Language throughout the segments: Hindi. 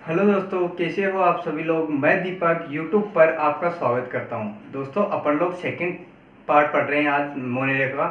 हेलो दोस्तों, कैसे हो आप सभी लोग। मैं दीपक यूट्यूब पर आपका स्वागत करता हूं। दोस्तों, अपन लोग सेकंड पार्ट पढ़ रहे हैं आज मोनेरे का।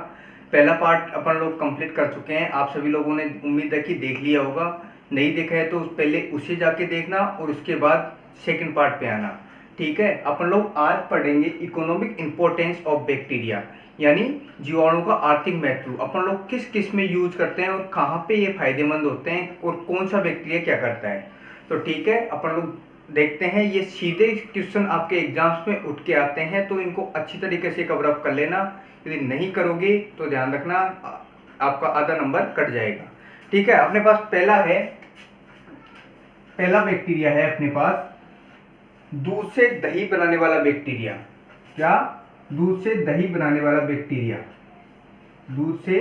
पहला पार्ट अपन लोग कंप्लीट कर चुके हैं। आप सभी लोगों ने उम्मीद है कि देख लिया होगा। नहीं देखा है तो पहले उसे जाके देखना और उसके बाद सेकंड पार्ट पे आना। ठीक है, अपन लोग आज पढ़ेंगे इकोनॉमिक इम्पोर्टेंस ऑफ बैक्टीरिया, यानी जीवाणु का आर्थिक महत्व। अपन लोग किस किस में यूज करते हैं और कहाँ पे ये फायदेमंद होते हैं और कौन सा बैक्टीरिया क्या करता है। तो ठीक है, अपन लोग देखते हैं। ये सीधे क्वेश्चन आपके एग्जाम्स में उठ के आते हैं, तो इनको अच्छी तरीके से कवर अप कर लेना। यदि नहीं करोगे तो ध्यान रखना, आपका आधा नंबर कट जाएगा। ठीक है, अपने पास पहला बैक्टीरिया है अपने पास, दूध से दही बनाने वाला बैक्टीरिया। क्या? दूध से दही बनाने वाला बैक्टीरिया। दूध से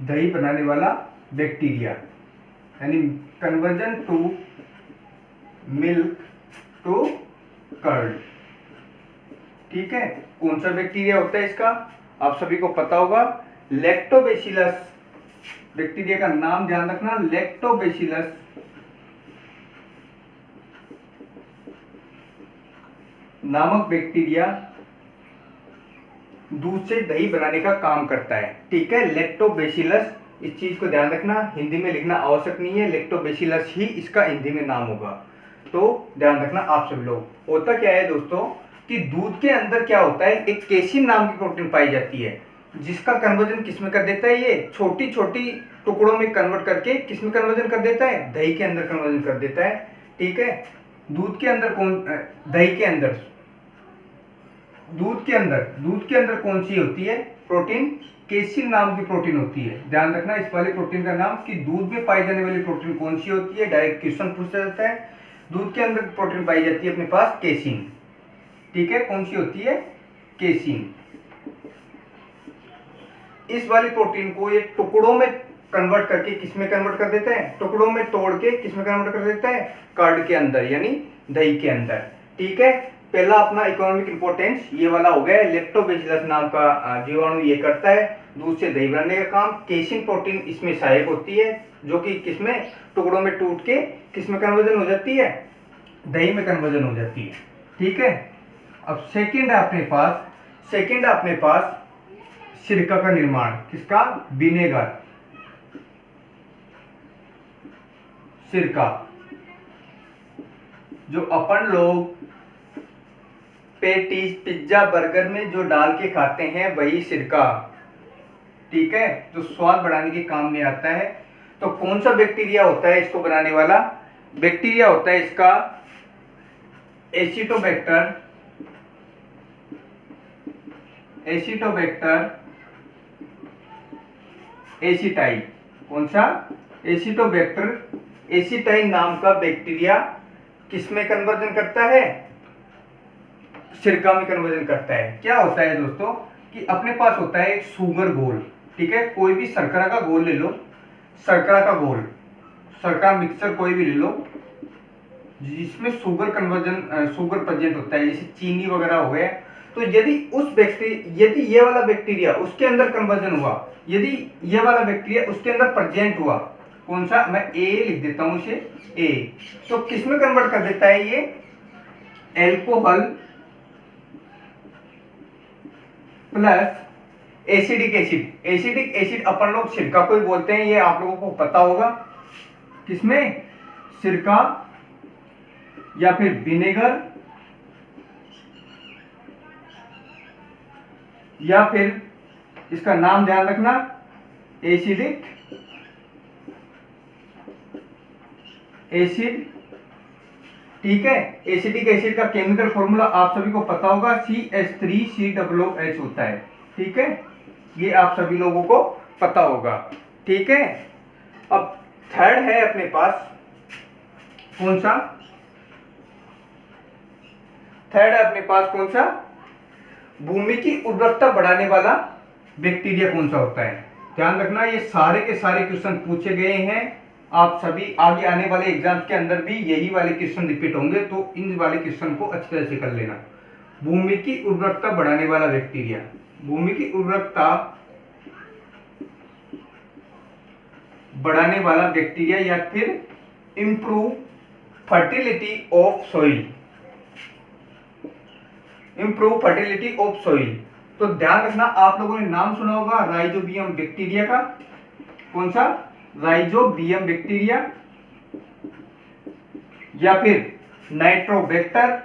दही बनाने वाला बैक्टीरिया, यानी conversion to milk to curd. ठीक है, कौन सा बैक्टीरिया होता है इसका, आप सभी को पता होगा। लैक्टोबैसिलस बैक्टीरिया का नाम ध्यान रखना, लैक्टोबैसिलस नामक बैक्टीरिया दूध से दही बनाने का काम करता है। ठीक है, लैक्टोबैसिलस, इस चीज को ध्यान रखना। हिंदी में लिखना आवश्यक नहीं है, लैक्टोबैसिलस ही इसका हिंदी में नाम होगा। तो ध्यान रखना आप सभी लोग। होता क्या है दोस्तों कि दूध के अंदर क्या होता है, एक केसिन नाम की प्रोटीन पाई जाती है, जिसका कन्वर्जन किसमें कर देता है, ये छोटी छोटी टुकड़ों में कन्वर्ट करके किसमें कन्वर्जन कर देता है, दही के अंदर कन्वर्जन कर देता है। ठीक है, दूध के अंदर दही के अंदर, दूध के अंदर कौन सी होती है प्रोटीन, केसिन नाम की प्रोटीन होती है। ध्यान रखना इस वाली प्रोटीन का नाम, कि दूध में पाई जाने वाली प्रोटीन कौन सी होती है। डायरेक्ट क्वेश्चन पूछा जाता है। दूध के अंदर प्रोटीन पाई जाती है अपने पास केसिन। ठीक है, कौन सी होती है, केसिन। इस वाली प्रोटीन को ये टुकड़ों में कन्वर्ट करके किसमें कन्वर्ट कर देता है, टुकड़ों में तोड़ के किसमें कन्वर्ट कर देता है, कर्ड के अंदर, यानी दही के अंदर। ठीक है, पहला अपना इकोनॉमिक इंपोर्टेंस ये वाला हो गया। लैक्टोबैसिलस नाम का जीवाणु ये करता है दूध से दही बनाने का काम। केसिन प्रोटीन इसमें सहायक होती है, जो कि किसमें, टुकड़ों में टूट के किसमें कन्वर्जन हो जाती है, दही में कन्वर्जन हो जाती है। ठीक है, अब सेकंड है अपने पास सिरका का निर्माण। किसका? विनेगर, सिरका, जो अपन लोग पेटीज, पिज्जा, बर्गर में जो डाल के खाते हैं वही सिरका। ठीक है, जो स्वाद बढ़ाने के काम में आता है। तो कौन सा बैक्टीरिया होता है इसको बनाने वाला, बैक्टीरिया होता है इसका एसिटोबैक्टर, एसिटाई। कौन सा? एसिटोबैक्टर एसिटाई नाम का बैक्टीरिया किसमें कन्वर्जन करता है, सिरका में कन्वर्जन करता है। क्या होता है दोस्तों कि अपने पास होता है एक शुगर घोल। ठीक है, कोई भी शर्करा का घोल ले लो, शर्करा का घोल, शर्करा मिक्सचर कोई भी ले लो, जिसमें शुगर प्रेजेंट होता है, जैसे चीनी वगैरह हो गया। तो यदि ये वाला बैक्टीरिया उसके अंदर कन्वर्जन हुआ, यदि ये वाला बैक्टीरिया उसके अंदर प्रेजेंट हुआ, कौन सा, मैं ए लिख देता हूं इसे, ए, तो किसमें कन्वर्ट कर देता है ये, एल्कोहल प्लस एसिडिक एसिड अपन लोग सिरका को ही बोलते हैं, ये आप लोगों को पता होगा। किसमें, सिरका या फिर विनेगर या फिर इसका नाम ध्यान रखना, एसिडिक एसिड। ठीक है, एसिडिक एसिड का केमिकल फॉर्मूला आप सभी को पता होगा, CH3COOH होता है। ठीक है, ये आप सभी लोगों को पता होगा। ठीक है, अब थर्ड है अपने पास, कौन सा, थर्ड है अपने पास कौन सा, भूमि की उर्वरकता बढ़ाने वाला बैक्टीरिया कौन सा होता है। ध्यान रखना, ये सारे के सारे क्वेश्चन पूछे गए हैं। आप सभी आगे आने वाले एग्जाम्स के अंदर भी यही वाले क्वेश्चन रिपीट होंगे, तो इन वाले क्वेश्चन को अच्छी तरह से कर लेना। भूमि की उर्वरकता बढ़ाने वाला बैक्टीरिया, भूमि की उर्वरकता बढ़ाने वाला बैक्टीरिया या फिर improve fertility of soil, improve fertility of soil. तो ध्यान रखना, आप लोगों ने नाम सुना होगा राइजोबियम बैक्टीरिया का। कौन सा? राइजोबियम बैक्टीरिया या फिर नाइट्रोबैक्टर,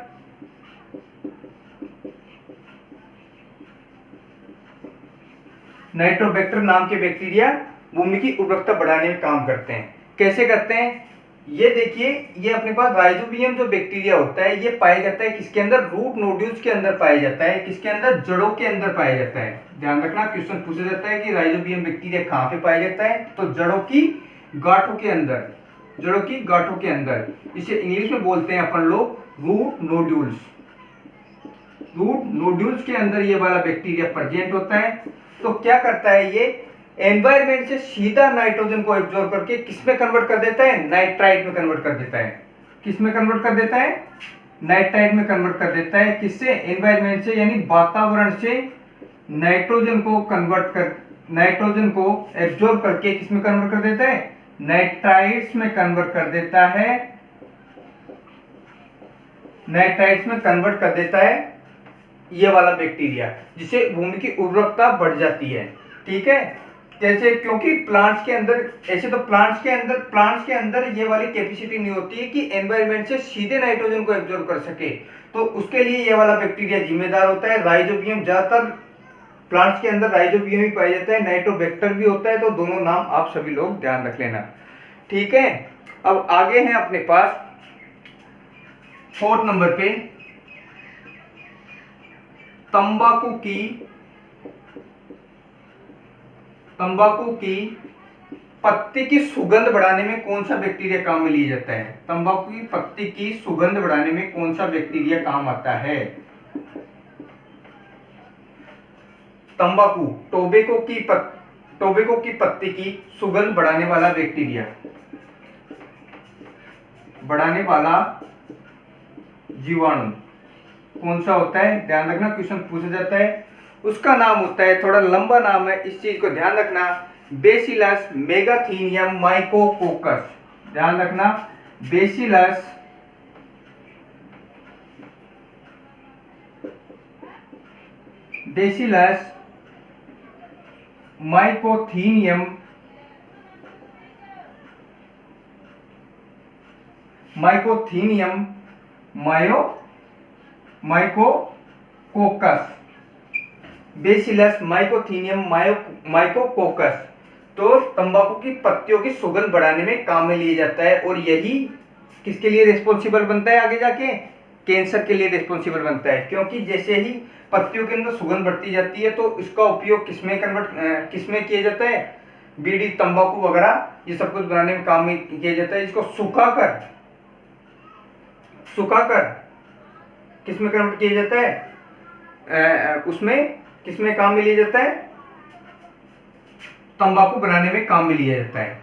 नाइट्रोबैक्टर नाम के बैक्टीरिया भूमि की उर्वरकता बढ़ाने में काम करते हैं। कैसे करते हैं ये देखिए, ये अपने पास राइजोबियम जो बैक्टीरिया होता है ये पाया जाता है किसके अंदर? रूट नोड्यूल्स के अंदर पाया जाता है। किसके अंदर? जड़ों के अंदर पाया जाता है। ध्यान रखना, क्वेश्चन पूछा जाता है कि राइजोबियम बैक्टीरिया कहाँ पे पाया जाता है, तो जड़ों की गांठों के अंदर, जड़ों की गांठों के अंदर। इसे इंग्लिश में बोलते हैं अपन लोग रूट नोड्यूल्स। रूट नोड्यूल्स के अंदर ये वाला बैक्टीरिया प्रेजेंट होता है। तो क्या करता है ये? एनवायरमेंट से सीधा नाइट्रोजन को एब्जॉर्ब करके किस में कन्वर्ट कर देता है? नाइट्राइट में कन्वर्ट कर देता है। किस में कन्वर्ट कर देता है? नाइट्राइट में कन्वर्ट कर देता है। किससे? एनवायरमेंट से, यानी वातावरण से नाइट्रोजन को कन्वर्ट कर, नाइट्रोजन को एब्जॉर्ब करके किस में कन्वर्ट कर देता है? नाइट्राइट्स में कन्वर्ट कर देता है। नाइट्राइट्स में कन्वर्ट कर देता है ये वाला बैक्टीरिया, जिससे भूमि की उर्वरकता बढ़ जाती है। ठीक है, जैसे क्योंकि प्लांट्स के अंदर, ऐसे तो प्लांट्स के अंदर ये वाली कैपेसिटी नहीं होती है कि एनवायरनमेंट से सीधे नाइट्रोजन को एब्जॉर्ब कर सके, तो उसके लिए ये वाला बैक्टीरिया जिम्मेदार होता है। राइजोबियम, ज्यादातर प्लांट्स के अंदर राइजोबियम ही पाया जाता है, नाइट्रोबैक्टर भी होता है, तो दोनों नाम आप सभी लोग ध्यान रख लेना। ठीक है, अब आगे है अपने पास 4 नंबर पे तंबाकू की पत्ती की सुगंध बढ़ाने में कौन सा बैक्टीरिया काम में लिया जाता है? तंबाकू की पत्ती की सुगंध बढ़ाने में कौन सा बैक्टीरिया काम आता है? तंबाकू, टोबैको की पत्ती की सुगंध बढ़ाने वाला बैक्टीरिया, बढ़ाने वाला जीवाणु कौन सा होता है? ध्यान रखना, क्वेश्चन पूछा जाता है। उसका नाम होता है, थोड़ा लंबा नाम है, इस चीज को ध्यान रखना, बेसिलस मेगाथीनियम माइकोकोकस। ध्यान रखना, बेसिलस माइकोथीनियम माइकोकोकस, बेसिलस माइकोथीनियम माइकोकोकस। तो तंबाकू की पत्तियों की सुगंध बढ़ाने में काम में लिया जाता है, और यही किसके लिए रिस्पॉन्सिबल बनता है? आगे जाके कैंसर के लिए रिस्पॉन्सिबल बनता है, क्योंकि जैसे ही पत्तियों के अंदर सुगंध बढ़ती जाती है तो इसका उपयोग किसमें किया जाता है? बीड़ी, तंबाकू वगैरह ये सब कुछ बनाने में काम में किया जाता है। इसको सुखाकर किसमें कन्वर्ट किया जाता है? उसमें किसमें काम में लिया जाता है? तंबाकू बनाने में काम में लिया जाता है।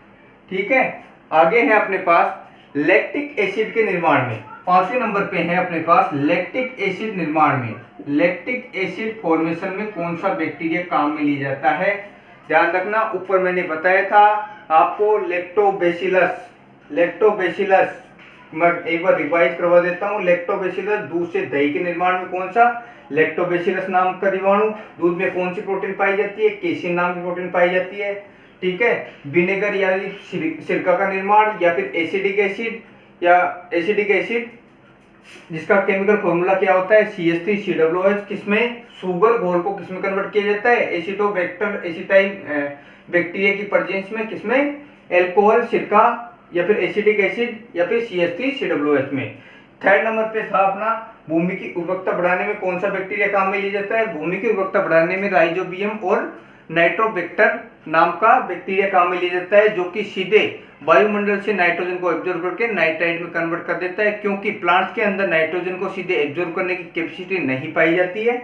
ठीक है, आगे है अपने पास लैक्टिक एसिड के निर्माण में, 5वें नंबर पे है अपने पास लैक्टिक एसिड निर्माण में, लैक्टिक एसिड फॉर्मेशन में कौन सा बैक्टीरिया काम में लिया जाता है? ध्यान रखना, ऊपर मैंने बताया था आपको लैक्टोबैसिलस, मैं एक बार रिवाइज करवा देता हूँ। लैक्टोबैसिलस, दूध से दही के निर्माण में कौन सा? लैक्टोबैसिलस नाम का जीवाणु। दूध में कौन सी प्रोटीन पाई जाती है? केसिन नाम की प्रोटीन पाई जाती है। ठीक है, विनेगर यानी सिरका का निर्माण, या फिर एसिडिक एसिड जिसका केमिकल फॉर्मूला क्या होता है? CH3COOH। किसमें? शुगर घोल को किसमें कन्वर्ट किया जाता है? एसिटोबैक्टर एसिटाइल बैक्टीरिया की प्रेजेंस में। किसमें? एल्कोहल, सिरका, या फिर एसिडिक एसिड, या फिर CH3COOH में। 3rd नंबर पे था अपना भूमि की उर्वरकता बढ़ाने में कौन सा बैक्टीरिया काम में लिया जाता है? भूमि की उर्वरकता बढ़ाने में राइजोबियम और नाइट्रोबैक्टर नाम का बैक्टीरिया काम में लिया जाता है, जो कि सीधे वायुमंडल से नाइट्रोजन को एब्जॉर्ब करके नाइट्राइट में कन्वर्ट कर देता है, क्योंकि प्लांट्स के अंदर नाइट्रोजन को सीधे एब्जॉर्ब करने की कैपेसिटी नहीं पाई जाती है।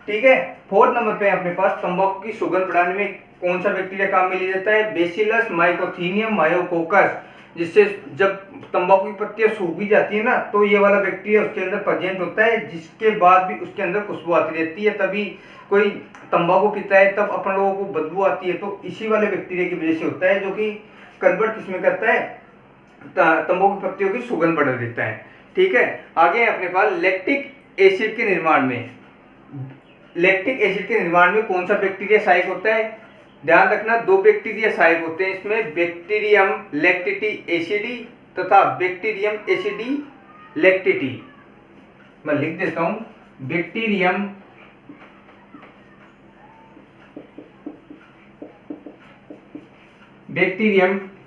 ठीक है, 4th नंबर पे अपने पास तंबाकू की सुगंध बढ़ाने में कौन सा बैक्टीरिया काम में लिया जाता है? बेसिलस माइकोथीनियम माइकोकोकस। जिससे जब तंबाकू की पत्तियां सूख भी जाती है ना, तो ये वाला बैक्टीरिया उसके अंदर प्रेजेंट होता है, जिसके बाद भी उसके अंदर खुशबू आती रहती है। तभी कोई तंबाकू पीता है तब अपन लोगों को बदबू आती है, तो इसी वाले बैक्टीरिया की वजह से होता है, जो कि कन्वर्ट किसमें करता है, तंबाकू की पत्तियों की सुगंध बढ़ा देता है। ठीक है, आगे है अपने पास लैक्टिक एसिड के निर्माण में। लैक्टिक एसिड के निर्माण में कौन सा बैक्टीरिया सहायक होता है? ध्यान रखना, दो बैक्टीरिया सहायक होते हैं इसमें, बैक्टीरियम लैक्टिटी एसिडी तथा बैक्टीरियम एसिडी लैक्टिटी। मैं लिख देता हूं, बैक्टीरियम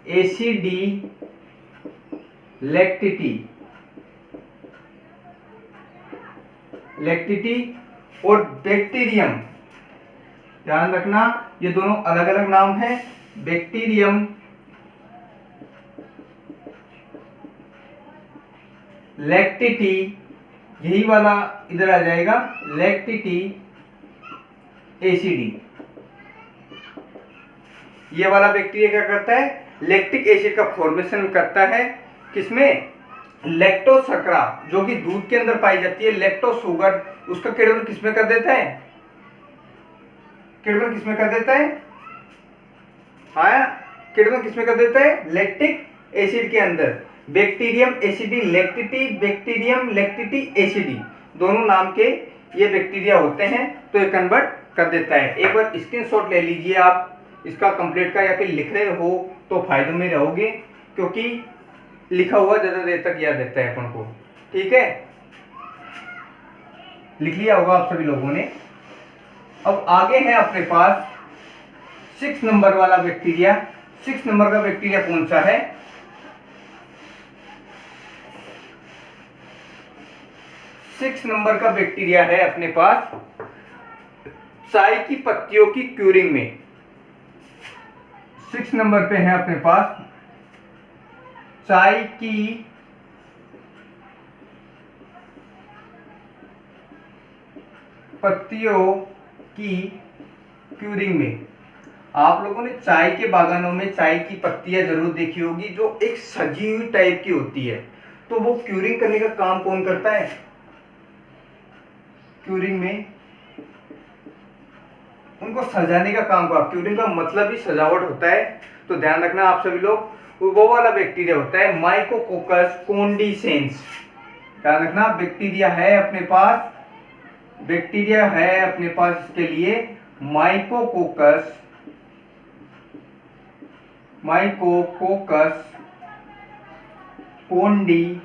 एसिडी लैक्टिटी और बैक्टीरियम, ध्यान रखना ये दोनों अलग अलग नाम है। बैक्टीरियम लैक्टिटी, यही वाला इधर आ जाएगा, लैक्टिटी एसिडी। ये वाला बैक्टीरिया क्या करता है, लैक्टिक एसिड का फॉर्मेशन करता है, किसमें, लैक्टोज शर्करा जो कि दूध के अंदर पाई जाती है, लैक्टोज शुगर, उसका किण्वन किसमें कर देता है, किण्वन किसमें कर देता है, हाँ किण्वन किसमें कर देता है, लैक्टिक एसिड के अंदर। बैक्टीरियम एसिडी लैक्टिटी, बैक्टीरियम लैक्टिटी एसिडी, दोनों नाम के ये बैक्टीरिया होते हैं, तो ये कन्वर्ट कर देता है। एक बार स्क्रीनशॉट ले लीजिए आप इसका कंप्लीट का, या फिर लिख रहे हो तो फायदे में रहोगे, क्योंकि लिखा हुआ ज्यादा देर तक याद रहता है अपन को। ठीक है, लिख लिया होगा आप सभी लोगों ने। अब आगे है अपने पास 6 नंबर वाला बैक्टीरिया। 6 नंबर का बैक्टीरिया कौन सा है, 6 नंबर का बैक्टीरिया है अपने पास चाय की पत्तियों की क्यूरिंग में। 6 नंबर पे है अपने पास चाय की पत्तियों की क्यूरिंग में। आप लोगों ने चाय के बागानों में चाय की पत्तियां जरूर देखी होगी, जो एक सजी हुई टाइप की होती है। तो वो क्यूरिंग करने का काम कौन करता है, क्यूरिंग में उनको सजाने का काम का, क्यूरिंग का मतलब ही सजावट होता है। तो ध्यान रखना आप सभी लोग, वो वाला बैक्टीरिया होता है माइकोकोकस कोंडिसेंस। ध्यान रखना, बैक्टीरिया है अपने पास, बैक्टीरिया है अपने पास इसके लिए माइकोकोकस कोंडिसेंस।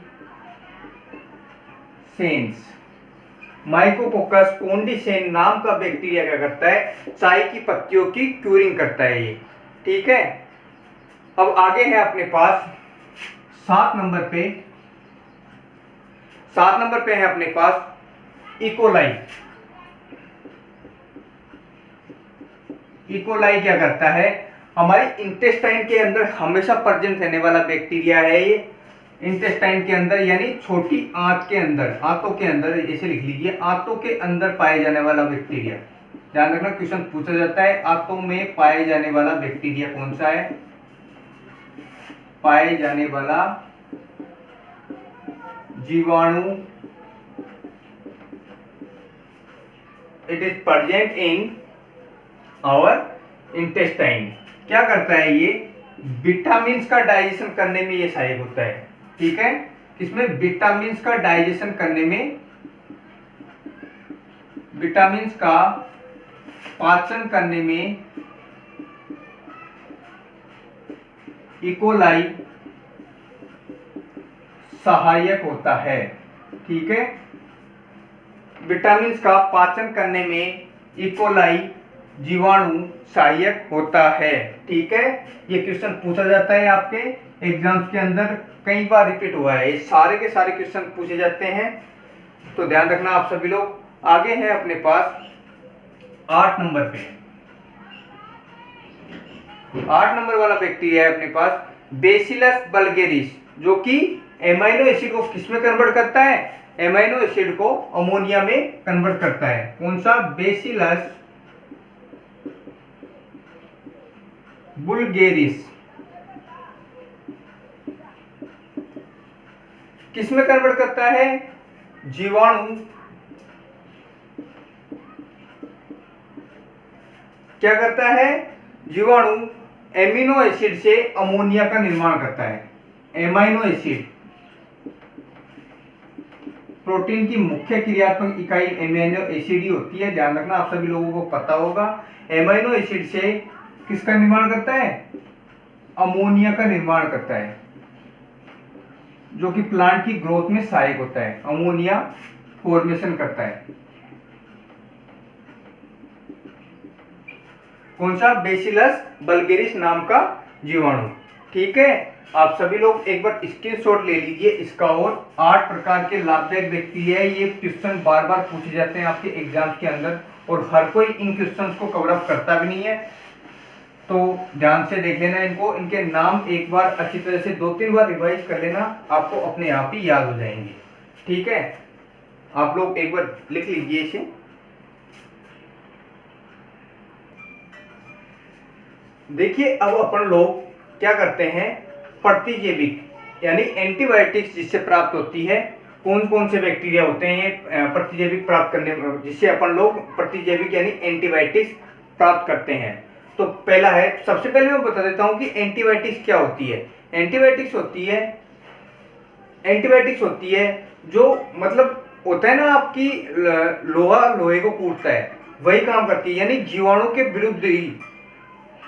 माइकोकोकस कोंडिसेंस नाम का बैक्टीरिया क्या करता है, चाय की पत्तियों की क्यूरिंग करता है ये। ठीक है, अब आगे है अपने पास 7 नंबर पे, 7 नंबर पे है अपने पास इकोलाई। इकोलाई क्या करता है, हमारे इंटेस्टाइन के अंदर हमेशा प्रेजेंट रहने वाला बैक्टीरिया है ये। इंटेस्टाइन के अंदर यानी छोटी आंत के अंदर, आंतों के अंदर, ऐसे लिख लीजिए, आंतों के अंदर पाए जाने वाला बैक्टीरिया। ध्यान रखना, क्वेश्चन पूछा जाता है आंतों में पाए जाने वाला बैक्टीरिया कौन सा है, पाए जाने वाला जीवाणु, it is present in our intestine. क्या करता है ये, विटामिन का डाइजेशन करने में ये सहायक होता है। ठीक है, किसमें, विटामिन का डाइजेशन करने में, विटामिन का पाचन करने में इकोलाई सहायक होता है। ठीक है, विटामिन का पाचन करने में इकोलाई जीवाणु सहायक होता है। ठीक है, ये क्वेश्चन पूछा जाता है आपके एग्जाम्स के अंदर, कई बार रिपीट हुआ है, ये सारे के सारे क्वेश्चन पूछे जाते हैं, तो ध्यान रखना आप सभी लोग। आगे है अपने पास 8 नंबर पे, 8 नंबर वाला बैक्टीरिया है अपने पास बेसिलस बल्गेरिस, जो कि एमाइनो एसिड को किसमें कन्वर्ट करता है, एमाइनो एसिड को अमोनिया में कन्वर्ट करता है। कौन सा, बेसिलस बुल्गेरिस। किसमें कन्वर्ट करता है, जीवाणु, क्या करता है, जीवाणु एमिनो एसिड से अमोनिया का निर्माण करता है। एमाइनो एसिड प्रोटीन की मुख्य क्रियात्मक इकाई एमिनो एसिड ही होती है, ध्यान रखना, आप सभी लोगों को पता होगा। एमाइनो एसिड से किसका निर्माण करता है? अमोनिया का निर्माण करता है, जो कि प्लांट की ग्रोथ में सहायक होता है। अमोनिया फॉर्मेशन करता है। कौन सा? बेसिलस बल्गेरिस नाम का जीवाणु। ठीक है, आप सभी लोग एक बार स्क्रीनशॉट ले लीजिए इसका। और 8 प्रकार के लाभदायक बैक्टीरिया है। ये क्वेश्चन बार बार पूछे जाते हैं आपके एग्जाम्स के अंदर, और हर कोई इन क्वेश्चंस को कवर अप करता भी नहीं है, तो ध्यान से देख लेना इनको। इनके नाम एक बार अच्छी तरह से 2-3 बार रिवाइज कर लेना, आपको अपने आप ही याद हो जाएंगे। ठीक है, आप लोग एक बार लिख लीजिए इसे। देखिए, अब अपन लोग क्या करते हैं, प्रतिजैविक यानी एंटीबायोटिक्स जिससे प्राप्त होती है। कौन कौन से बैक्टीरिया होते हैं प्रतिजैविक प्राप्त करने, जिससे अपन लोग प्रतिजैविक यानी एंटीबायोटिक्स प्राप्त करते हैं। तो पहला है, सबसे पहले मैं बता देता हूं कि एंटीबायोटिक्स क्या होती है। एंटीबायोटिक्स होती है जो मतलब होता है ना, आपकी लोहा लोहे को कूटता है, वही काम करती है। यानी जीवाणु के विरुद्ध ही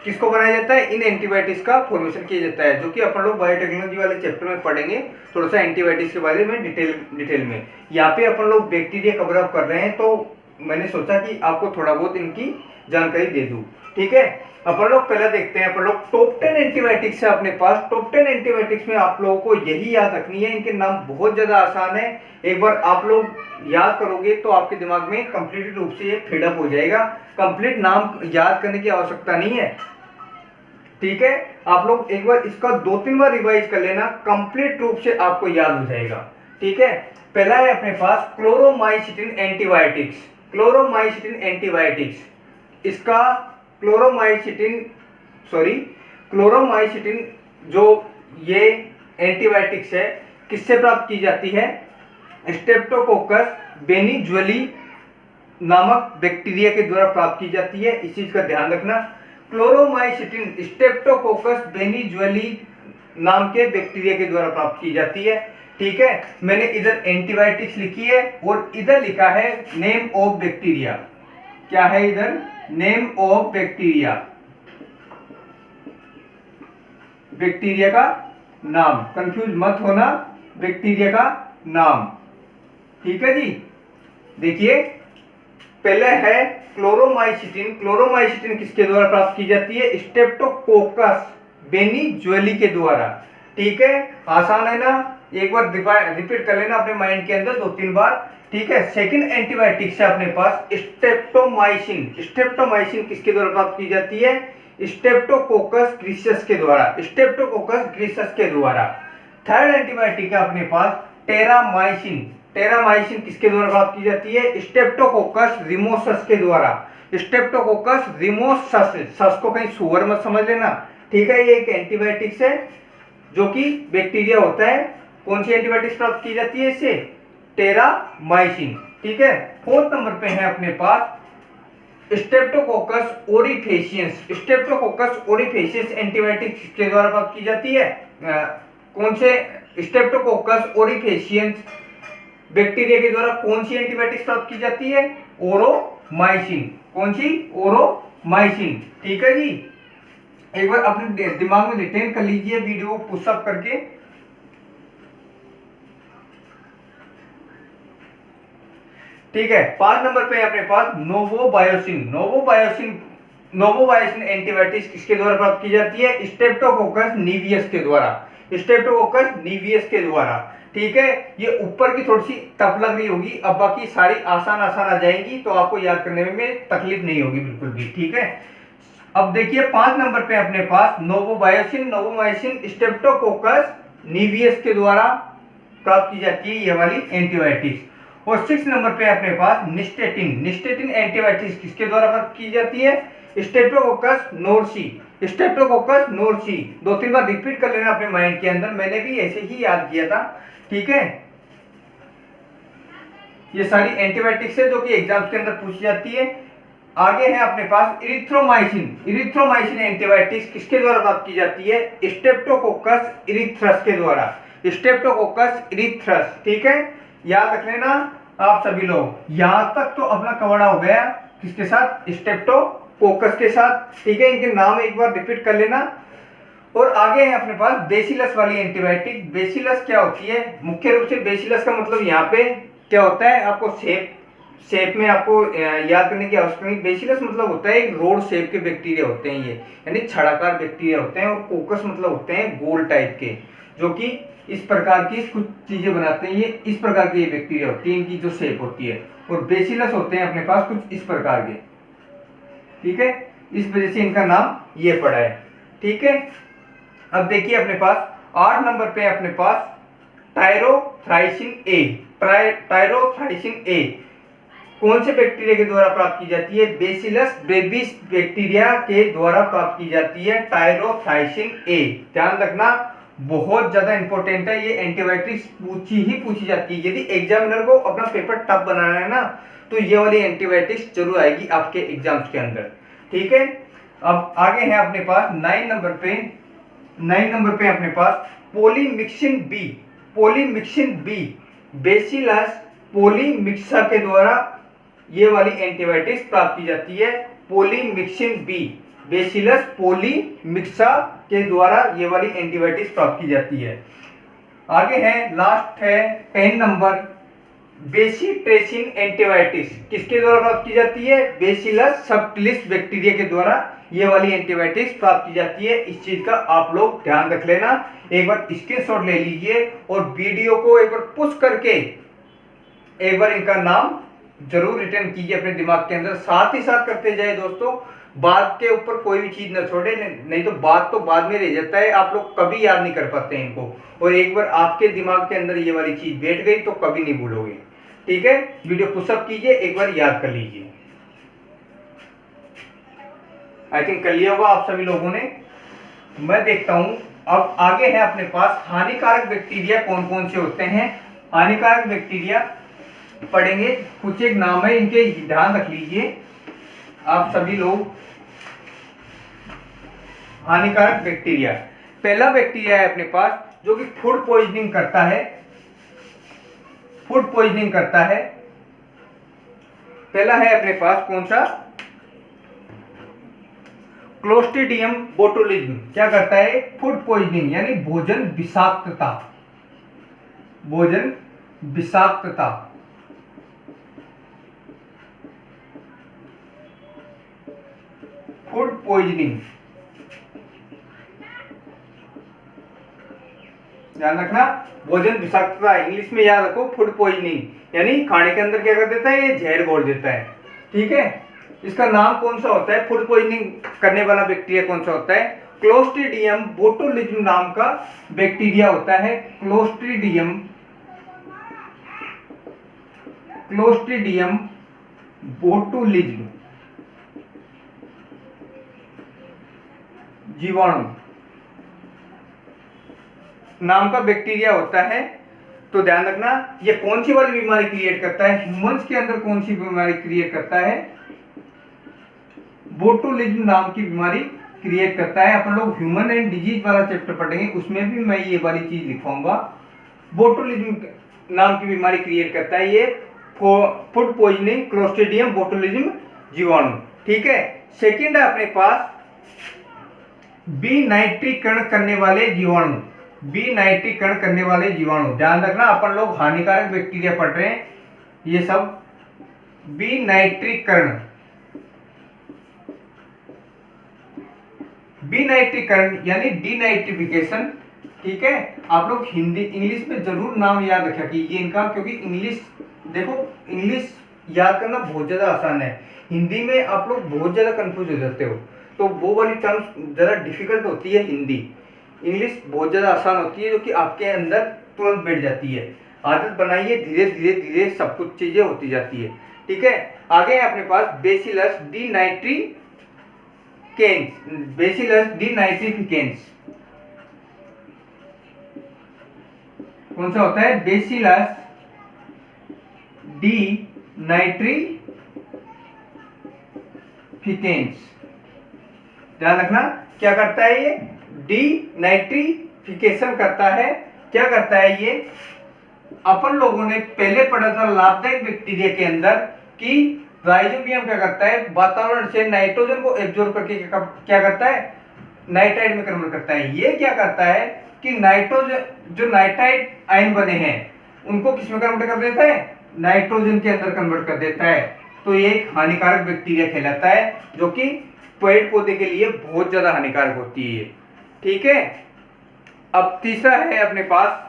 किसको बनाया जाता है? इन एंटीबायोटिक्स का फॉर्मेशन किया जाता है, जो कि अपन लोग बायोटेक्नोलॉजी वाले चैप्टर में पढ़ेंगे थोड़ा सा एंटीबायोटिक्स के बारे में डिटेल में। यहाँ पे अपन लोग बैक्टीरिया कवर अप कर रहे हैं, तो मैंने सोचा कि आपको थोड़ा बहुत इनकी जानकारी दे दूं। ठीक है, अपन लोग पहले देखते हैं। अपन लोग टॉप 10 एंटीबायोटिक्स है अपने पास। टॉप 10 एंटीबायोटिक्स में आप लोगों को यही याद रखनी है। इनके नाम बहुत ज्यादा आसान है, एक बार आप लोग याद करोगे तो आपके दिमाग में कंप्लीट रूप से ये फीडअप हो जाएगा। कंप्लीट नाम याद करने की आवश्यकता नहीं है। ठीक है, आप लोग एक बार इसका 2-3 बार रिवाइज कर लेना, कंप्लीट रूप से आपको याद हो जाएगा। ठीक है, पहला है अपने पास क्लोरोमाइसिटिन एंटीबायोटिक्स। क्लोरोमाइसिटिन एंटीबायोटिक्स, इसका क्लोरोमाइसिटिन जो ये एंटीबायोटिक्स है किससे प्राप्त की जाती है? स्ट्रेप्टोकोकस बेनिजुअली नामक बैक्टीरिया के द्वारा प्राप्त की जाती है। इस चीज का ध्यान रखना। क्लोरोमाइसिटिन स्ट्रेप्टोकोकस बेनिजुअली नाम के बैक्टीरिया के द्वारा प्राप्त की जाती है। ठीक है, मैंने इधर एंटीबायोटिक्स लिखी है और इधर लिखा है नेम ऑफ बैक्टीरिया। क्या है इधर? नेम ऑफ बैक्टीरिया, बैक्टीरिया का नाम, कंफ्यूज मत होना, बैक्टीरिया का नाम। ठीक है जी, देखिए पहले है क्लोरोमाइसिटिन। क्लोरोमाइसिटिन किसके द्वारा प्राप्त की जाती है? स्ट्रेप्टोकोकस बेनिजुअली के द्वारा। ठीक है, आसान है ना, एक बार रिपीट कर लेना अपने माइंड के अंदर 2-3 बार। ठीक है, सेकंड एंटीबायोटिक्स है अपने पास स्ट्रेप्टोमाइसिन। स्ट्रेप्टोमाइसिन किसके द्वारा प्राप्त की जाती है? स्ट्रेप्टोकोकस ग्रीसियस के द्वारा। स्ट्रेप्टोकोकस ग्रीसियस के द्वारा। थर्ड एंटीबायोटिक है अपने पास टेरामाइसिन। टेरामाइसिन किसके द्वारा प्राप्त की जाती है? स्ट्रेप्टोकोकस रिमोसस के द्वारा। स्ट्रेप्टोकोकस रिमोसस, सस को कहीं सुअर मत समझ लेना। ठीक है, ये एक एंटीबायोटिक्स है जो कि बैक्टीरिया होता है। कौन सी एंटीबायोटिक्स प्राप्त की जाती है इससे? टेरामाइसिन। ठीक है, फोर्थ नंबर पे है अपने पास स्ट्रेप्टोकोकस ओरिफेसियंस। स्ट्रेप्टोकोकस ओरिफेसियंस एंटीबायोटिक किसके द्वारा प्राप्त की जाती है? कौन से? स्ट्रेप्टोकोकस ओरिफेसियंस बैक्टीरिया के द्वारा कौन सी एंटीबायोटिक्स प्राप्त की जाती है? ओरोमाइसिन। कौन सी? ओरोमाइसिन। ठीक है जी, एक बार अपने दिमाग में रिटेन कर लीजिए वीडियो पुशअप करके। ठीक है, 5 नंबर पे अपने पास नोवोबायोसिन। नोवोबायोसिन एंटीबायोटिक्स किसके द्वारा प्राप्त की जाती है? स्ट्रेप्टोकोकस निवियस के द्वारा। स्ट्रेप्टोकोकस निवियस के द्वारा। ठीक है, ये ऊपर की थोड़ी सी टफ लग रही होगी, अब बाकी सारी आसान आ जाएंगी, तो आपको याद करने में तकलीफ नहीं होगी बिल्कुल भी। ठीक है, अब देखिए 5 नंबर पे अपने पास नोवोबायोसिन स्ट्रेप्टोकोकस निवियस के द्वारा प्राप्त की जाती है ये वाली एंटीबायोटिक्स। और 6 नंबर पे अपने पास निस्टेटिन एंटीबायोटिक्स किसके द्वारा प्राप्त की जाती है? स्ट्रेप्टोकोकस नोर्सी। 2-3 बार रिपीट कर लेना अपने माइंड के अंदर, मैंने भी ऐसे ही याद किया था। ठीक है, ये सारी एंटीबायोटिक्स है जो कि एग्जाम्स के अंदर पूछी जाती है। आगे है अपने पास इरिथ्रोमाइसिन। इरिथ्रोमाइसिन एंटीबायोटिक्स किसके द्वारा प्राप्त की जाती है? स्ट्रेप्टोकोकस इरिथ्रस के द्वारा। स्ट्रेप्टोकोकस इरिथ्रस, ठीक है, याद रख लेना आप सभी लोग। यहां तक तो अपना कवर हो गया किसके साथ? स्ट्रेप्टोकोकस के साथ, ठीक है। इनके नाम एक बार रिपीट कर लेना। और आगे है अपने पास बेसिलस वाली एंटीबायोटिक। बेसिलस क्या होती है? मुख्य रूप से बेसिलस का मतलब यहाँ पे क्या होता है, आपको शेप में आपको याद करने की आवश्यकता नहीं। बेसिलस मतलब होता है एक रोड शेप के बैक्टीरिया होते हैं ये, यानी छड़ाकार बैक्टीरिया होते हैं। और कोकस मतलब होते हैं गोल टाइप के, जो कि इस प्रकार की कुछ चीजें बनाते हैं। ये इस प्रकार के ये बैक्टीरिया होती है, इनकी जो शेप होती है। और बेसिलस होते हैं अपने पास कुछ इस प्रकार के, ठीक है। इस वजह से इनका नाम ये पड़ा है, ठीक है। अब देखिए अपने पास 8 नंबर पे अपने पास टायरोथ्राइसिन ए। टायरोथ्राइसिन ए कौन से बैक्टीरिया के द्वारा प्राप्त की जाती है? बेसिलस ब्रेविस बैक्टीरिया के द्वारा प्राप्त की जाती है टायरोथ्राइसिन ए। ध्यान रखना, बहुत ज्यादा इंपॉर्टेंट है ये। एंटीबायोटिक्स पूछी जाती है। यदि एग्जामिनर को अपना पेपर टफ बनाना है ना, तो ये वाली एंटीबायोटिक्स जरूर आएगी आपके एग्जाम्स के अंदर, ठीक है। अब आगे है अपने पास 9 नंबर पे अपने पास polymyxin B. Polymyxin B bacillus polymyxa के द्वारा ये वाली एंटीबायोटिक्स प्राप्त की जाती है। पोलीमिक्सिन बी बेसिलस पोलीमिक्सा के द्वारा ये वाली एंटीबायोटिक्स प्राप्त की जाती है। आगे है लास्ट है 10 नंबर बेसिट्रेसिन एंटीबायोटिक्स किसके द्वारा प्राप्त की जाती है? बेसिलस सबटिलिस बैक्टीरिया के द्वारा ये वाली एंटीबायोटिक्स प्राप्त की जाती है। इस चीज का आप लोग ध्यान रख लेना, एक बार स्क्रीनशॉट ले लीजिए और वीडियो को एक बार पुश करके एक बार इनका नाम जरूर रिटर्न कीजिए अपने दिमाग के अंदर। साथ ही साथ करते जाए दोस्तों, बात के ऊपर कोई भी चीज न छोड़े, नहीं तो बात तो बाद में रह जाता है, आप लोग कभी याद नहीं कर पाते हैं इनको। और एक बार आपके दिमाग के अंदर ये वाली चीज बैठ गई तो कभी नहीं भूलोगे, ठीक है। वीडियो पुशअप कीजिए, एक बार याद कर लीजिए। आई थिंक कर लिया होगा आप सभी लोगों ने। मैं देखता हूं अब आगे है अपने पास हानिकारक बैक्टीरिया कौन कौन से होते हैं। हानिकारक बैक्टीरिया पढ़ेंगे, कुछ एक नाम है इनके, ध्यान रख लीजिए आप सभी लोग। हानिकारक बैक्टीरिया, पहला बैक्टीरिया है अपने पास जो कि फूड पॉइजनिंग करता है। फूड पॉइजनिंग करता है। पहला है अपने पास कौन सा? Clostridium botulism. क्या करता है? फूड पॉइजनिंग यानी भोजन विषाक्तता। भोजन विषाक्तता, फूड पॉइजनिंग, ध्यान रखना, भोजन विषाक्तता इंग्लिश में याद रखो फूड पॉइजनिंग, यानी खाने के अंदर क्या कर देता है? ये जहर घोल देता है, ठीक है। इसका नाम कौन सा होता है? फूड पॉइजनिंग करने वाला बैक्टीरिया कौन सा होता है? क्लोस्ट्रीडियम बोटुलिज्म नाम का बैक्टीरिया होता है। क्लोस्ट्रीडियम बोटुलिज्म जीवाणु नाम का बैक्टीरिया होता है। तो ध्यान रखना, ये कौन सी वाली बीमारी क्रिएट करता है? ह्यूमंस के अंदर कौन सी बीमारी क्रिएट करता है? बोटुलिज्म नाम की बीमारी क्रिएट करता है। अपन लोग ह्यूमन एंड डिजीज वाला चैप्टर पढ़ेंगे, उसमें भी मैं ये वाली चीज लिखवाऊंगा। बोटुलिज्म नाम की बीमारी क्रिएट करता है ये फूड पॉइजनिंग क्लोस्ट्रीडियम बोटुलिज्म जीवाणु, ठीक है। सेकंड है अपने पास विनाइट्रीकरण करने वाले जीवाणु। विनाइट्रीकरण करने वाले जीवाणु, ध्यान रखना, अपन लोग हानिकारक बैक्टीरिया पढ़ रहे हैं, ये सब विनाइट्रीकरण। विनाइट्रीकरण यानी डीनाइट्रिफिकेशन, ठीक है। आप लोग हिंदी इंग्लिश में जरूर नाम याद रखा कीजिए इनका, क्योंकि इंग्लिश देखो, इंग्लिश याद करना बहुत ज्यादा आसान है, हिंदी में आप लोग बहुत ज्यादा कंफ्यूज हो जाते हो। तो वो वाली टर्म्स ज्यादा डिफिकल्ट होती है हिंदी, इंग्लिश बहुत ज्यादा आसान होती है, जो कि आपके अंदर तुरंत बैठ जाती है। आदत बनाइए, धीरे धीरे धीरे सब कुछ चीजें होती जाती है, ठीक है। आगे है अपने पास बेसिलस डीनाइट्रिफिकेंस। बेसिलस डीनाइट्रिफिकेंस कौन सा होता है? Bacillus denitrificans denitrificans. ध्यान रखना क्या करता है ये, डिनाइट्रिफिकेशन करता है। क्या करता है ये, अपन लोगों ने पहले पढ़ा था लाभदायक बैक्टीरिया के अंदर कि राइजोबियम क्या करता है, वातावरण से नाइट्रोजन को एब्जॉर्ब करके क्या करता है, नाइट्राइड में कन्वर्ट करता है। ये क्या करता है कि नाइट्रोजन, जो नाइट्राइड आयन बने हैं उनको किस में कन्वर्ट कर देता है, नाइट्रोजन के अंदर कन्वर्ट कर देता है। तो ये एक हानिकारक बैक्टीरिया कहलाता है, जो कि पेड़ पौधे के लिए बहुत ज्यादा हानिकारक होती है। ठीक है, अब तीसरा है अपने पास,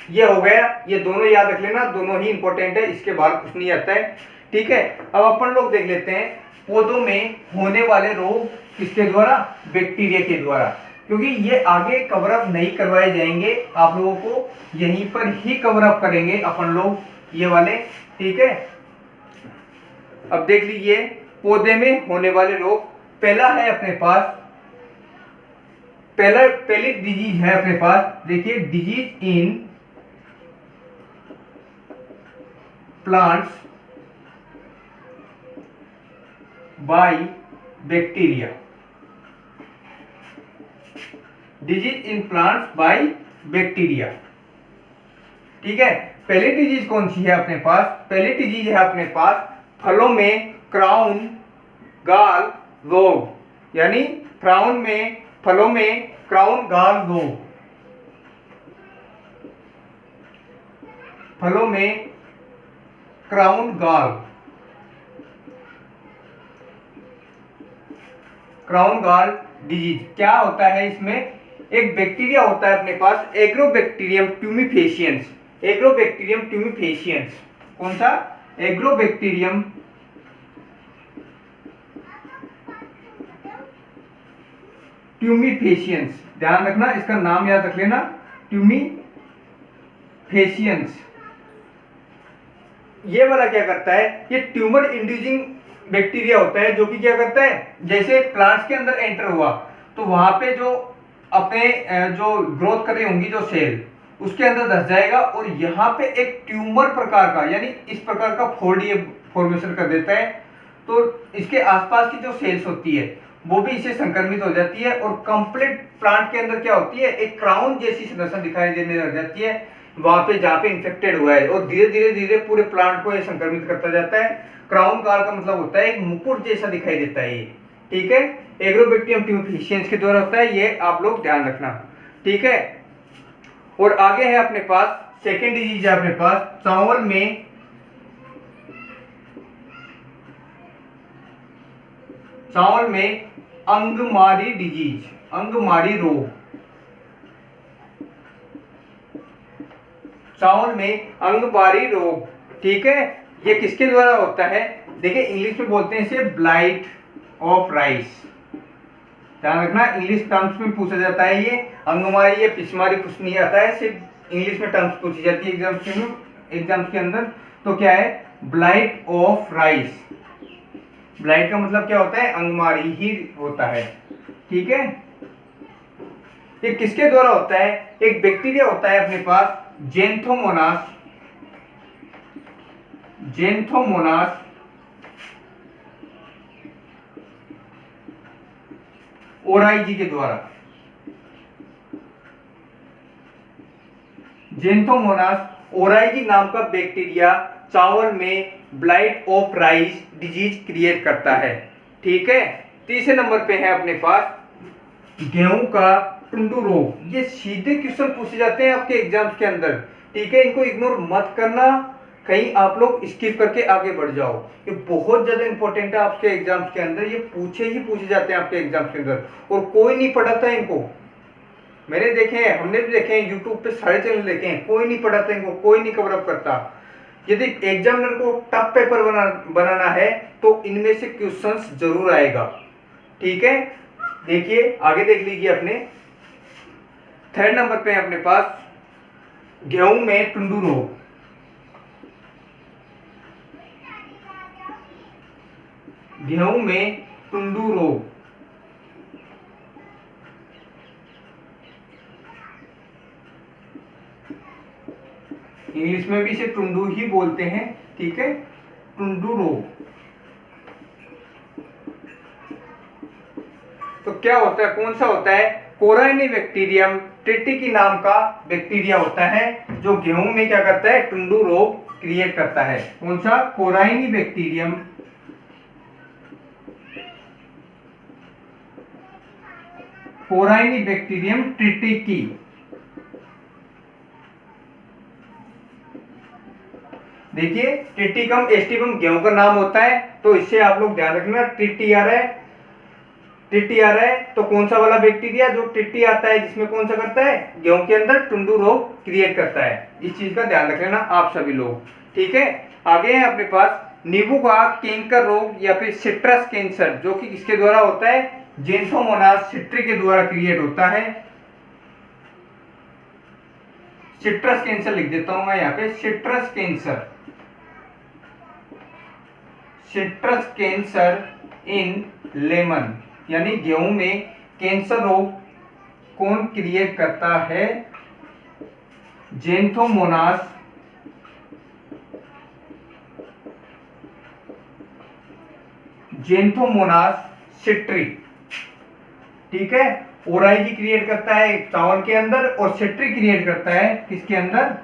ये हो गया, ये दोनों याद रख लेना, दोनों ही इंपॉर्टेंट है, इसके बाहर कुछ नहीं आता है। ठीक है, अब अपन लोग देख लेते हैं पौधों में होने वाले रोग किसके द्वारा, बैक्टीरिया के द्वारा, क्योंकि ये आगे कवर अप नहीं करवाए जाएंगे, आप लोगों को यहीं पर ही कवर अप करेंगे अपन लोग ये वाले। ठीक है, अब देख लीजिए पौधे में होने वाले रोग। पहला है अपने पास, पहली डिजीज है अपने पास, देखिए disease in plants by bacteria. Disease in plants by bacteria. ठीक है, पहली डिजीज कौन सी है अपने पास, पहली डिजीज है अपने पास फलों में क्राउन गाल रोग, यानी फलों में क्राउन गाल रोग, फलों में क्राउन गाल डिजीज। क्या होता है इसमें, एक बैक्टीरिया होता है अपने पास एग्रोबैक्टीरियम ट्यूमिफेशियंस, एग्रोबैक्टीरियम ट्यूमिफेशियंस। कौन सा, एग्रोबैक्टीरियम ट्यूमिफेशियंस। ध्यान रखना, इसका नाम याद रख लेना, ट्यूमिफेशियंस। ये वाला क्या करता है, ये ट्यूमर इंड्यूसिंग बैक्टीरिया होता है, जो कि क्या करता है, जैसे प्लांट्स के अंदर एंटर हुआ तो वहां पे जो अपने जो ग्रोथ कर रही होंगी जो सेल, उसके अंदर धस जाएगा और यहाँ पे एक ट्यूमर प्रकार का, यानी इस प्रकार का फोल्ड ये फॉर्मेशन कर देता है। तो इसके आसपास की जो सेल्स होती है वो भी इससे संक्रमित हो जाती है और कंप्लीट प्लांट के अंदर क्या होती है, एक क्राउन जैसी संरचना दिखाई देने लग जाती है वहां पे जहाँ पे इंफेक्टेड हुआ है, और धीरे धीरे धीरे पूरे प्लांट को ये संक्रमित करता जाता है। क्राउन काल का मतलब होता है एक मुकुट जैसा दिखाई देता है ये। ठीक है, एग्रोबैक्टीरियम ट्यूमिफेशियंस के द्वारा होता है, ये आप लोग ध्यान रखना। ठीक है, और आगे है अपने पास सेकेंड डिजीज है अपने पास चावल में अंगमारी डिजीज, अंगमारी रोग। चावल में अंगमारी रोग। ठीक है, ये किसके द्वारा होता है, देखिए इंग्लिश में बोलते हैं इसे ब्लाइट ऑफ राइस। ध्यान रखना, इंग्लिश टर्म्स में पूछा जाता है ये, अंगमारी या पिछमारी कुछ नहीं आता है, सिर्फ इंग्लिश में टर्म्स पूछी जाती है एग्जाम्स के अंदर। तो क्या है, ब्लाइट ऑफ राइस। ब्लाइट का मतलब क्या होता है, अंगमारी ही होता है। ठीक है, ये किसके द्वारा होता है, एक बैक्टीरिया होता है अपने पास जेंथोमोनास, जेंथोमोनास ओराइजी के द्वारा, जेंथोमोनास ओराइजी नाम का बैक्टीरिया चावल में blight of rice disease create करता है। ठीक है, तीसरे नंबर पे है अपने पास गेहूं का टुंडू रोग। ये सीधे क्वेश्चन पूछे जाते हैं आपके एग्जाम्स के अंदर। ठीक है, इनको इग्नोर मत करना, कहीं आप लोग स्किप करके आगे बढ़ जाओ, ये बहुत ज्यादा इंपॉर्टेंट है आपके एग्जाम्स के अंदर, ये पूछे जाते हैं आपके एग्जाम्स के अंदर, और कोई नहीं पढ़ाता इनको। मैंने देखे हैं, हमने भी देखे हैं, यूट्यूब पे सारे चैनल देखे हैं, कोई नहीं पढ़ाता इनको, कोई नहीं कवर अप करता। यदि एग्जामिनर को टफ पेपर बनाना है तो इनमें से क्वेश्चंस जरूर आएगा। ठीक है, देखिए आगे देख लीजिए अपने थर्ड नंबर पे है अपने पास गेहूं में टुंडू रोग। गेहूं में टुंडू रोग, इंग्लिश में भी इसे टुंडू ही बोलते हैं। ठीक है, टुंडू रोग। तो क्या होता है, कौन सा होता है, कोराइनिबैक्टीरियम ट्रिटिकी नाम का बैक्टीरिया होता है जो गेहूं में क्या करता है, टुंडू रोग क्रिएट करता है। कौन सा, कोराइनिबैक्टीरियम ट्रिटिकी। देखिए ट्रिटिकम एस्टिवम गेहूं का नाम होता है, तो इससे आप लोग ध्यान रखना, ट्रिटी आ रहा है तो कौन सा वाला बैक्टीरिया, जो ट्रिटी आता है जिसमें कौन सा करता है, गेहूं के अंदर टुंडू रोग क्रिएट करता है। इस चीज का ध्यान रख लेना आप सभी लोग, ठीक है। आगे है अपने पास नींबू का कैंकर रोग या फिर सिट्रस कैंसर, जो कि किसके द्वारा होता है, ज़ैंथोमोनास सिट्री के द्वारा क्रिएट होता है। सिट्रस कैंसर लिख देता हूं मैं यहाँ पे, सिट्रस कैंसर इन लेमन, यानी गेहूं में कैंसर रोग कौन क्रिएट करता है, ज़ैंथोमोनास सिट्री, ठीक है। ओराइजी क्रिएट करता है चावल के अंदर और सिट्री क्रिएट करता है किसके अंदर,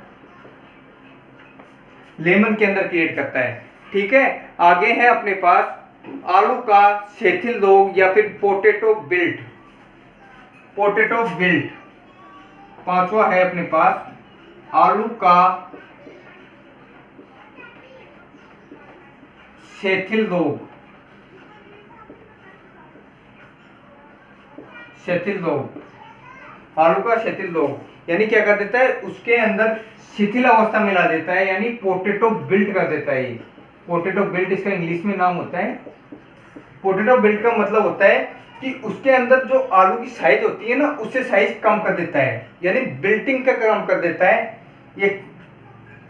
लेमन के अंदर क्रिएट करता है, ठीक है। आगे है अपने पास आलू का सेथिल रोग या फिर पोटैटो विल्ट, पांचवा है अपने पास आलू का सेथिल रोग, आलू का सेथिल रोग, यानी क्या कर देता है, उसके अंदर शिथिल अवस्था में ला देता है, यानी पोटैटो विल्ट कर देता है। ये पोटैटो विल्ट इसका इंग्लिश में नाम होता है। पोटैटो विल्ट का मतलब होता है कि उसके अंदर जो आलू की साइज होती है ना, उससे साइज कम कर देता है, यानी विल्टिंग का काम कर देता है ये,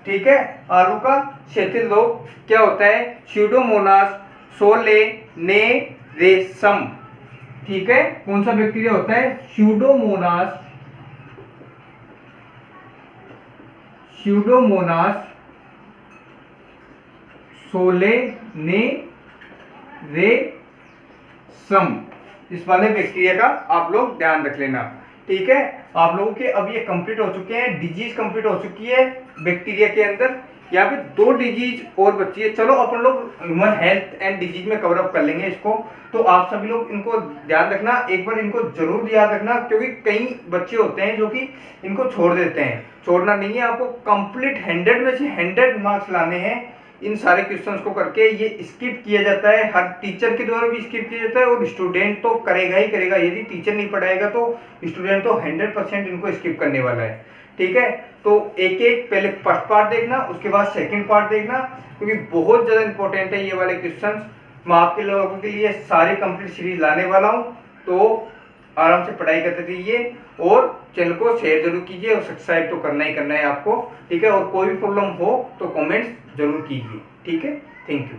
ठीक है। आलू का शिथिल रोग क्या होता है, स्यूडोमोनास सोलेनेरेसम, ठीक है। कौन सा बैक्टीरिया होता है, स्यूडोमोनास सोलेनेरेसम, इस वाले बैक्टीरिया का आप लोग ध्यान रख लेना, ठीक है। आप लोगों के अब ये कंप्लीट हो चुके हैं, डिजीज कंप्लीट हो चुकी है बैक्टीरिया के अंदर। यहाँ पे 2 डिजीज और बची है, चलो अपन लोग ह्यूमन हेल्थ एंड डिजीज में कवर अप कर लेंगे इसको। तो आप सभी लोग इनको ध्यान रखना, एक बार इनको जरूर याद रखना, क्योंकि कई बच्चे होते हैं जो कि इनको छोड़ देते हैं। छोड़ना नहीं है, आपको कंप्लीट 100 में से 100 मार्क्स लाने हैं इन सारे क्वेश्चंस को करके। ये स्किप किया जाता है, हर टीचर के द्वारा भी स्किप किया जाता है, और स्टूडेंट तो करेगा ही करेगा। यदि टीचर नहीं पढ़ाएगा तो स्टूडेंट तो 100% इनको स्किप करने वाला है, ठीक है। तो एक एक पहले फर्स्ट पार्ट देखना, उसके बाद सेकंड पार्ट देखना, क्योंकि बहुत ज़्यादा इंपॉर्टेंट है ये वाले क्वेश्चंस। मैं आपके लोगों के लिए सारी कंप्लीट सीरीज लाने वाला हूँ, तो आराम से पढ़ाई करते रहिए और चैनल को शेयर जरूर कीजिए, और सब्सक्राइब तो करना ही करना है आपको, ठीक है। और कोई भी प्रॉब्लम हो तो कमेंट्स जरूर कीजिए, ठीक है। Thank you.